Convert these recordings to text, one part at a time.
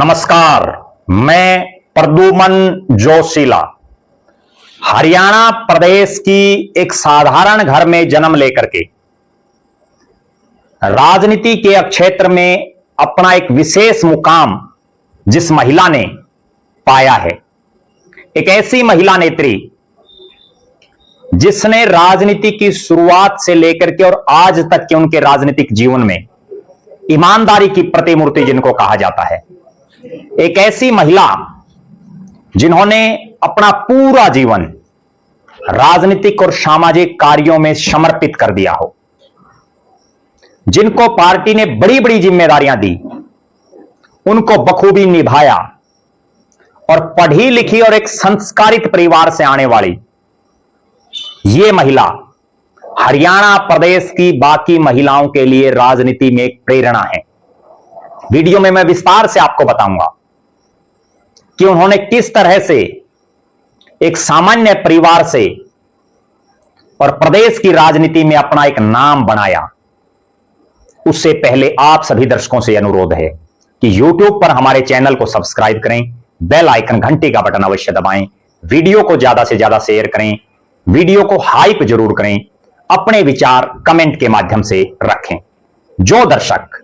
नमस्कार, मैं प्रद्युमन जोशीला हरियाणा प्रदेश की एक साधारण घर में जन्म लेकर के राजनीति के क्षेत्र में अपना एक विशेष मुकाम जिस महिला ने पाया है, एक ऐसी महिला नेत्री जिसने राजनीति की शुरुआत से लेकर के और आज तक के उनके राजनीतिक जीवन में ईमानदारी की प्रतिमूर्ति जिनको कहा जाता है, एक ऐसी महिला जिन्होंने अपना पूरा जीवन राजनीतिक और सामाजिक कार्यों में समर्पित कर दिया हो, जिनको पार्टी ने बड़ी बड़ी जिम्मेदारियां दी, उनको बखूबी निभाया और पढ़ी लिखी और एक संस्कारित परिवार से आने वाली यह महिला हरियाणा प्रदेश की बाकी महिलाओं के लिए राजनीति में एक प्रेरणा है। वीडियो में मैं विस्तार से आपको बताऊंगा कि उन्होंने किस तरह से एक सामान्य परिवार से और प्रदेश की राजनीति में अपना एक नाम बनाया। उससे पहले आप सभी दर्शकों से अनुरोध है कि YouTube पर हमारे चैनल को सब्सक्राइब करें, बेल आइकन घंटी का बटन अवश्य दबाएं, वीडियो को ज्यादा से ज्यादा शेयर करें, वीडियो को हाइप जरूर करें, अपने विचार कमेंट के माध्यम से रखें। जो दर्शक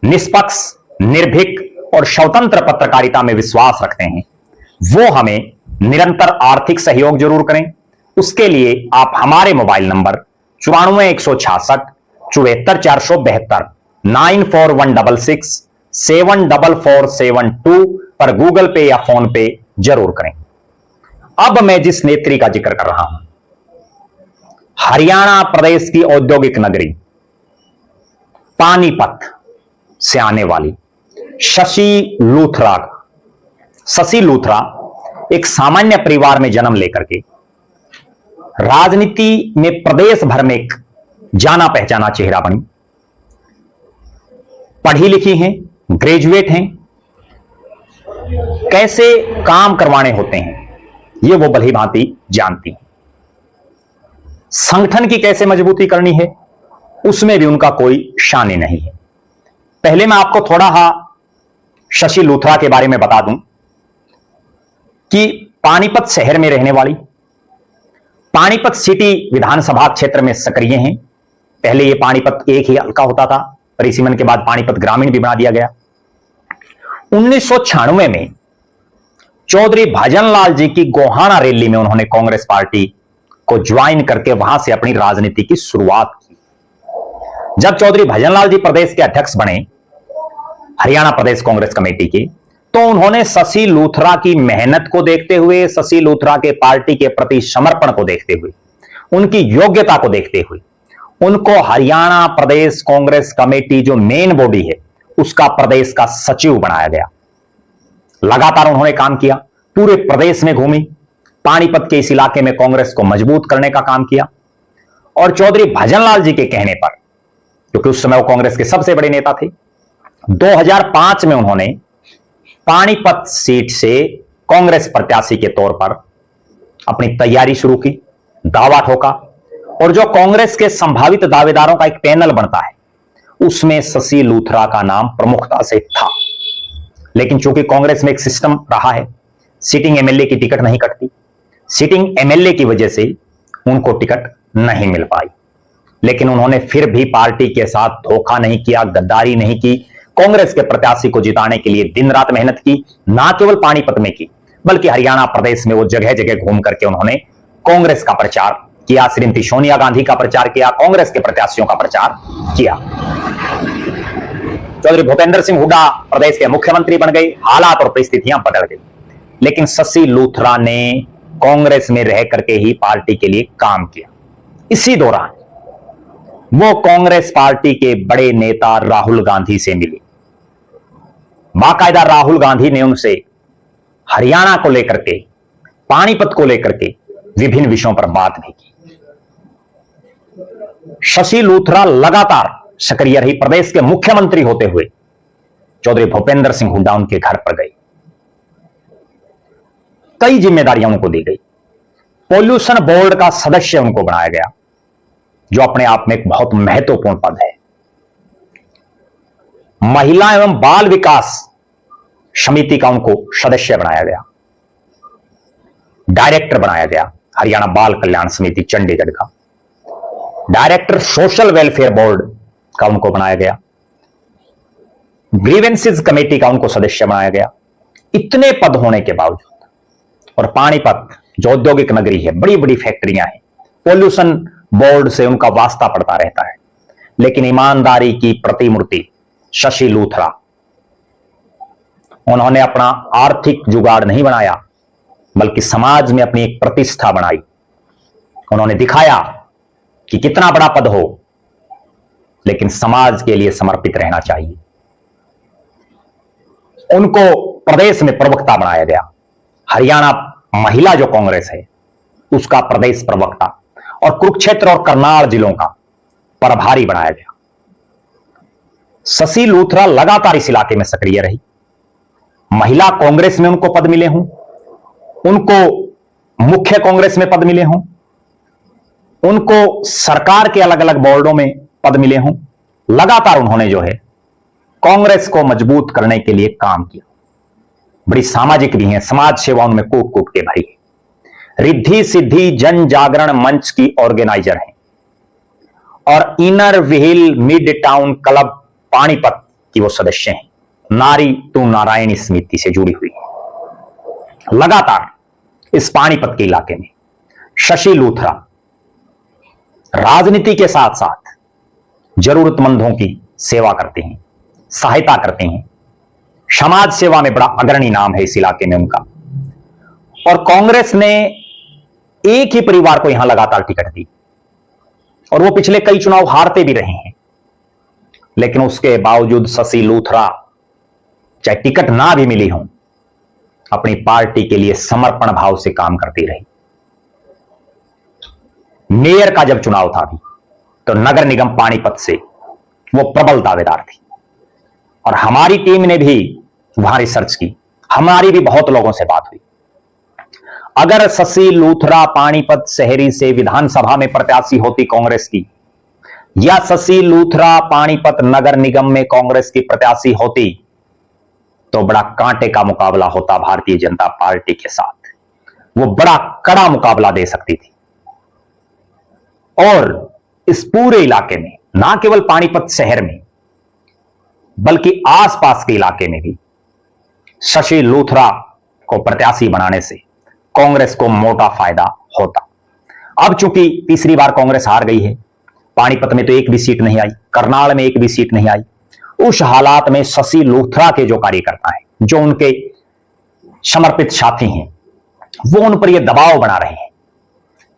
निष्पक्ष, निर्भीक और स्वतंत्र पत्रकारिता में विश्वास रखते हैं, वो हमें निरंतर आर्थिक सहयोग जरूर करें। उसके लिए आप हमारे मोबाइल नंबर 94 166 74 472 94 166 74472 पर गूगल पे या फोन पे जरूर करें। अब मैं जिस नेत्री का जिक्र कर रहा हूं, हरियाणा प्रदेश की औद्योगिक नगरी पानीपत से आने वाली शशि लूथरा। शशि लूथरा एक सामान्य परिवार में जन्म लेकर के राजनीति में प्रदेश भर में एक जाना पहचाना चेहरा बनी। पढ़ी लिखी हैं, ग्रेजुएट हैं, कैसे काम करवाने होते हैं ये वो भली भांति जानती हैं। संगठन की कैसे मजबूती करनी है उसमें भी उनका कोई शान नहीं है। पहले मैं आपको थोड़ा शशि लूथरा के बारे में बता दूं कि पानीपत शहर में रहने वाली, पानीपत सिटी विधानसभा क्षेत्र में सक्रिय हैं। पहले यह पानीपत एक ही हल्का होता था, परिसीमन के बाद पानीपत ग्रामीण भी बना दिया गया। 1996 में चौधरी भजनलाल जी की गोहाना रैली में उन्होंने कांग्रेस पार्टी को ज्वाइन करके वहां से अपनी राजनीति की शुरुआत की। जब चौधरी भजनलाल जी प्रदेश के अध्यक्ष बने हरियाणा प्रदेश कांग्रेस कमेटी के, तो उन्होंने शशि लूथरा की मेहनत को देखते हुए, शशि लूथरा के पार्टी के प्रति समर्पण को देखते हुए, उनकी योग्यता को देखते हुए उनको हरियाणा प्रदेश कांग्रेस कमेटी जो मेन बॉडी है उसका प्रदेश का सचिव बनाया गया। लगातार उन्होंने काम किया, पूरे प्रदेश में घूमी, पानीपत के इस इलाके में कांग्रेस को मजबूत करने का काम किया। और चौधरी भजनलाल जी के कहने पर, क्योंकि उस समय वो कांग्रेस के सबसे बड़े नेता थे, 2005 में उन्होंने पानीपत सीट से कांग्रेस प्रत्याशी के तौर पर अपनी तैयारी शुरू की, दावा ठोका और जो कांग्रेस के संभावित दावेदारों का एक पैनल बनता है उसमें शशि लूथरा का नाम प्रमुखता से था। लेकिन चूंकि कांग्रेस में एक सिस्टम रहा है, सिटिंग एमएलए की टिकट नहीं कटती, सिटिंग एमएलए की वजह से उनको टिकट नहीं मिल पाई। लेकिन उन्होंने फिर भी पार्टी के साथ धोखा नहीं किया, गद्दारी नहीं की, कांग्रेस के प्रत्याशी को जिताने के लिए दिन रात मेहनत की। ना केवल पानीपत में की बल्कि हरियाणा प्रदेश में वो जगह जगह घूम करके उन्होंने कांग्रेस का प्रचार किया, श्रीमती सोनिया गांधी का प्रचार किया, कांग्रेस के प्रत्याशियों का प्रचार किया। चौधरी भूपेंद्र सिंह हुड्डा प्रदेश के मुख्यमंत्री बन गए, हालात और परिस्थितियां बदल गई। लेकिन शशि लूथरा ने कांग्रेस में रह करके ही पार्टी के लिए काम किया। इसी दौरान वो कांग्रेस पार्टी के बड़े नेता राहुल गांधी से मिले। बाकायदा राहुल गांधी ने उनसे हरियाणा को लेकर के, पानीपत को लेकर के विभिन्न विषयों पर बात भी की। शशि लूथरा लगातार सक्रिय रही। प्रदेश के मुख्यमंत्री होते हुए चौधरी भूपेंद्र सिंह हुड्डा उनके घर पर गए, कई जिम्मेदारियां उनको दी गई। पॉल्यूशन बोर्ड का सदस्य उनको बनाया गया, जो अपने आप में एक बहुत महत्वपूर्ण पद है। महिला एवं बाल विकास समिति का उनको सदस्य बनाया गया, डायरेक्टर बनाया गया हरियाणा बाल कल्याण समिति चंडीगढ़ का, डायरेक्टर सोशल वेलफेयर बोर्ड का उनको बनाया गया, ग्रीवेंसेस कमेटी का उनको सदस्य बनाया गया। इतने पद होने के बावजूद, और पानीपत जो औद्योगिक नगरी है, बड़ी बड़ी फैक्ट्रियां हैं, पोल्यूशन बोर्ड से उनका वास्ता पड़ता रहता है, लेकिन ईमानदारी की प्रतिमूर्ति शशि लूथरा, उन्होंने अपना आर्थिक जुगाड़ नहीं बनाया, बल्कि समाज में अपनी एक प्रतिष्ठा बनाई। उन्होंने दिखाया कि कितना बड़ा पद हो, लेकिन समाज के लिए समर्पित रहना चाहिए। उनको प्रदेश में प्रवक्ता बनाया गया, हरियाणा महिला जो कांग्रेस है उसका प्रदेश प्रवक्ता, और कुरुक्षेत्र और करनाल जिलों का प्रभारी बनाया गया। शशि लूथरा लगातार इस इलाके में सक्रिय रही। महिला कांग्रेस में उनको पद मिले हों, उनको मुख्य कांग्रेस में पद मिले हों, उनको सरकार के अलग अलग बोर्डों में पद मिले हों, लगातार उन्होंने जो है कांग्रेस को मजबूत करने के लिए काम किया। बड़ी सामाजिक भी हैं, समाज सेवा उनमें कूट कूट के भरी है। रिद्धि सिद्धि जन जागरण मंच की ऑर्गेनाइजर हैं और inner wheel mid town club Panipat की वो सदस्य हैं। नारी तू नारायणी समिति से जुड़ी हुई है। लगातार इस पानीपत के इलाके में शशि लूथरा राजनीति के साथ साथ जरूरतमंदों की सेवा करते हैं, सहायता करते हैं। समाज सेवा में बड़ा अग्रणी नाम है इस इलाके में उनका। और कांग्रेस ने एक ही परिवार को यहां लगातार टिकट दी, और वो पिछले कई चुनाव हारते भी रहे हैं, लेकिन उसके बावजूद शशि लूथरा चाहे टिकट ना भी मिली हो, अपनी पार्टी के लिए समर्पण भाव से काम करती रही। मेयर का जब चुनाव था भी, तो नगर निगम पानीपत से वो प्रबल दावेदार थी, और हमारी टीम ने भी वहां रिसर्च की, हमारी भी बहुत लोगों से बात हुई। अगर शशि लूथरा पानीपत शहरी से विधानसभा में प्रत्याशी होती कांग्रेस की, या शशि लूथरा पानीपत नगर निगम में कांग्रेस की प्रत्याशी होती, तो बड़ा कांटे का मुकाबला होता भारतीय जनता पार्टी के साथ। वो बड़ा कड़ा मुकाबला दे सकती थी। और इस पूरे इलाके में, ना केवल पानीपत शहर में, बल्कि आसपास के इलाके में भी शशि लूथरा को प्रत्याशी बनाने से कांग्रेस को मोटा फायदा होता। अब चूंकि तीसरी बार कांग्रेस हार गई है, पानीपत में तो एक भी सीट नहीं आई, करनाल में एक भी सीट नहीं आई, उस हालात में शशि लूथरा के जो कार्यकर्ता हैं, जो उनके समर्पित साथी हैं, वो उन पर यह दबाव बना रहे हैं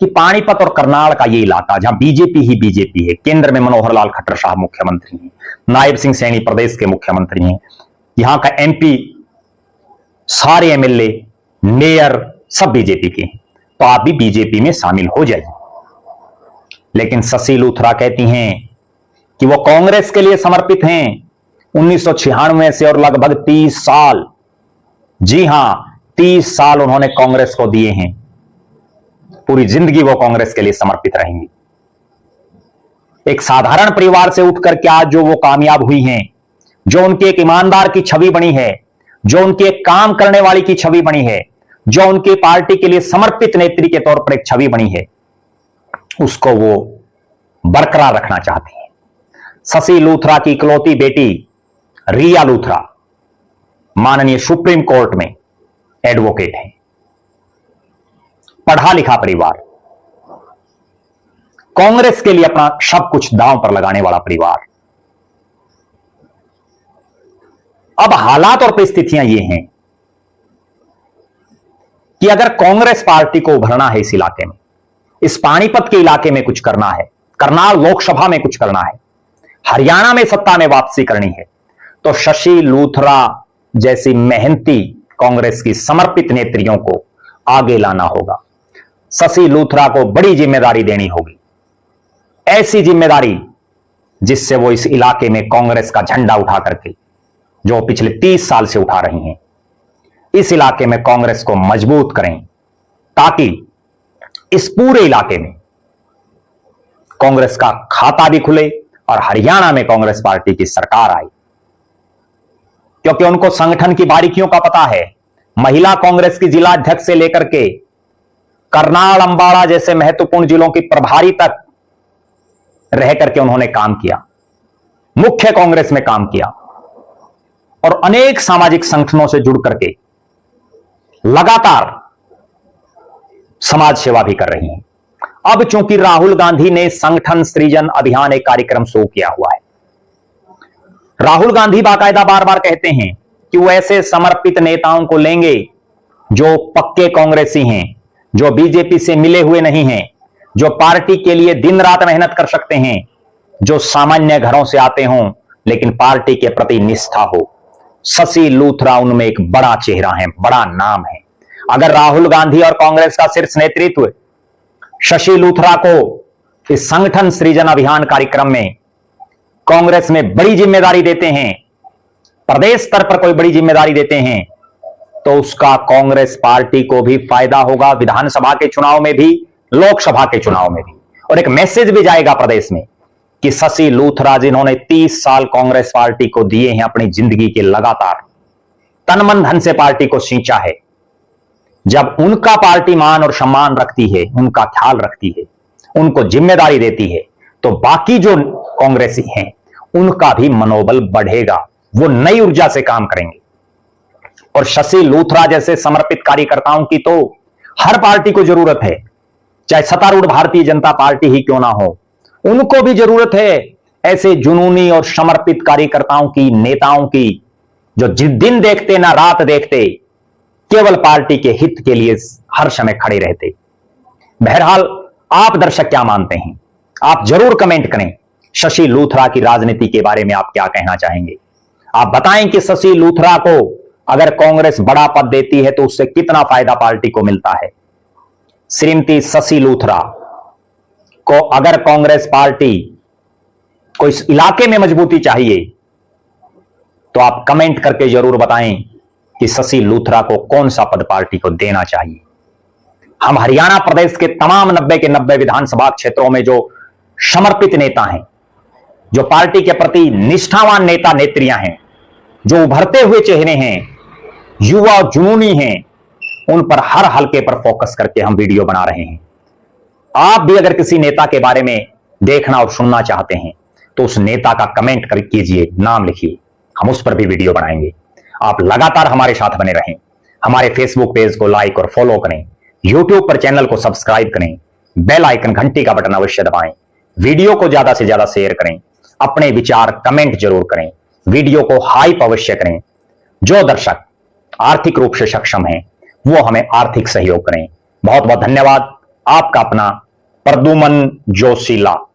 कि पानीपत और करनाल का ये इलाका, जहां बीजेपी ही बीजेपी है, केंद्र में मनोहर लाल खट्टर साहब मुख्यमंत्री हैं, नायब सिंह सैनी प्रदेश के मुख्यमंत्री हैं, यहां का एमपी, सारे एमएलए, मेयर सब बीजेपी के हैं, तो आप भी बीजेपी में शामिल हो जाइए। लेकिन शशि लूथरा कहती हैं कि वो कांग्रेस के लिए समर्पित हैं 1996 से, और लगभग 30 साल, जी हां 30 साल उन्होंने कांग्रेस को दिए हैं। पूरी जिंदगी वो कांग्रेस के लिए समर्पित रहेंगी। एक साधारण परिवार से उठकर के आज जो वो कामयाब हुई हैं, जो उनकी एक ईमानदार की छवि बनी है, जो उनकी एक काम करने वाली की छवि बनी है, जो उनकी पार्टी के लिए समर्पित नेत्री के तौर पर एक छवि बनी है, उसको वो बरकरार रखना चाहती हैं। शशि लूथरा की इकलौती बेटी रिया लूथरा माननीय सुप्रीम कोर्ट में एडवोकेट हैं। पढ़ा लिखा परिवार, कांग्रेस के लिए अपना सब कुछ दांव पर लगाने वाला परिवार। अब हालात और परिस्थितियां ये हैं कि अगर कांग्रेस पार्टी को उभरना है इस इलाके में, इस पानीपत के इलाके में कुछ करना है, करनाल लोकसभा में कुछ करना है, हरियाणा में सत्ता में वापसी करनी है, तो शशि लूथरा जैसी मेहनती कांग्रेस की समर्पित नेत्रियों को आगे लाना होगा। शशि लूथरा को बड़ी जिम्मेदारी देनी होगी, ऐसी जिम्मेदारी जिससे वो इस इलाके में कांग्रेस का झंडा उठा करके, जो पिछले 30 साल से उठा रही हैं, इस इलाके में कांग्रेस को मजबूत करें, ताकि इस पूरे इलाके में कांग्रेस का खाता भी खुले और हरियाणा में कांग्रेस पार्टी की सरकार आए। क्योंकि उनको संगठन की बारीकियों का पता है। महिला कांग्रेस की जिला अध्यक्ष से लेकर के करनाल, अंबाला जैसे महत्वपूर्ण जिलों की प्रभारी तक रह करके उन्होंने काम किया, मुख्य कांग्रेस में काम किया और अनेक सामाजिक संगठनों से जुड़ करके लगातार समाज सेवा भी कर रही हैं। अब चूंकि राहुल गांधी ने संगठन सृजन अभियान एक कार्यक्रम शुरू किया हुआ है, राहुल गांधी बाकायदा बार बार कहते हैं कि वो ऐसे समर्पित नेताओं को लेंगे जो पक्के कांग्रेसी हैं, जो बीजेपी से मिले हुए नहीं हैं, जो पार्टी के लिए दिन रात मेहनत कर सकते हैं, जो सामान्य घरों से आते हों लेकिन पार्टी के प्रति निष्ठा हो। शशि लूथरा उनमें एक बड़ा चेहरा है, बड़ा नाम है। अगर राहुल गांधी और कांग्रेस का शीर्ष नेतृत्व शशि लूथरा को इस संगठन सृजन अभियान कार्यक्रम में कांग्रेस में बड़ी जिम्मेदारी देते हैं, प्रदेश स्तर पर कोई बड़ी जिम्मेदारी देते हैं, तो उसका कांग्रेस पार्टी को भी फायदा होगा, विधानसभा के चुनाव में भी, लोकसभा के चुनाव में भी। और एक मैसेज भी जाएगा प्रदेश में कि शशि लूथरा जिन्होंने 30 साल कांग्रेस पार्टी को दिए हैं अपनी जिंदगी के, लगातार तन मन धन से पार्टी को सींचा है, जब उनका पार्टी मान और सम्मान रखती है, उनका ख्याल रखती है, उनको जिम्मेदारी देती है, तो बाकी जो कांग्रेसी हैं उनका भी मनोबल बढ़ेगा, वो नई ऊर्जा से काम करेंगे। और शशि लूथरा जैसे समर्पित कार्यकर्ताओं की तो हर पार्टी को जरूरत है, चाहे सत्तारूढ़ भारतीय जनता पार्टी ही क्यों ना हो, उनको भी जरूरत है ऐसे जुनूनी और समर्पित कार्यकर्ताओं की, नेताओं की, जो दिन देखते ना रात देखते, केवल पार्टी के हित के लिए हर समय खड़े रहते। बहरहाल आप दर्शक क्या मानते हैं, आप जरूर कमेंट करें। शशि लूथरा की राजनीति के बारे में आप क्या कहना चाहेंगे? आप बताएं कि शशि लूथरा को अगर कांग्रेस बड़ा पद देती है तो उससे कितना फायदा पार्टी को मिलता है। श्रीमती शशि लूथरा को अगर कांग्रेस पार्टी को इस इलाके में मजबूती चाहिए तो आप कमेंट करके जरूर बताएं कि शशि लूथरा को कौन सा पद पार्टी को देना चाहिए। हम हरियाणा प्रदेश के तमाम 90 के 90 विधानसभा क्षेत्रों में जो समर्पित नेता हैं, जो पार्टी के प्रति निष्ठावान नेता नेत्रियां हैं, जो उभरते हुए चेहरे हैं, युवा जुनूनी हैं, उन पर हर हल्के पर फोकस करके हम वीडियो बना रहे हैं। आप भी अगर किसी नेता के बारे में देखना और सुनना चाहते हैं तो उस नेता का कमेंट कर कीजिए, नाम लिखिए, हम उस पर भी वीडियो बनाएंगे। आप लगातार हमारे साथ बने रहें। हमारे फेसबुक पेज को लाइक और फॉलो करें, यूट्यूब पर चैनल को सब्सक्राइब करें, बेल आइकन घंटी का बटन अवश्य दबाएं, वीडियो को ज्यादा से ज्यादा शेयर करें, अपने विचार कमेंट जरूर करें, वीडियो को हाइप अवश्य करें। जो दर्शक आर्थिक रूप से सक्षम हैं वो हमें आर्थिक सहयोग करें। बहुत बहुत धन्यवाद। आपका अपना प्रद्युमन जोशीला।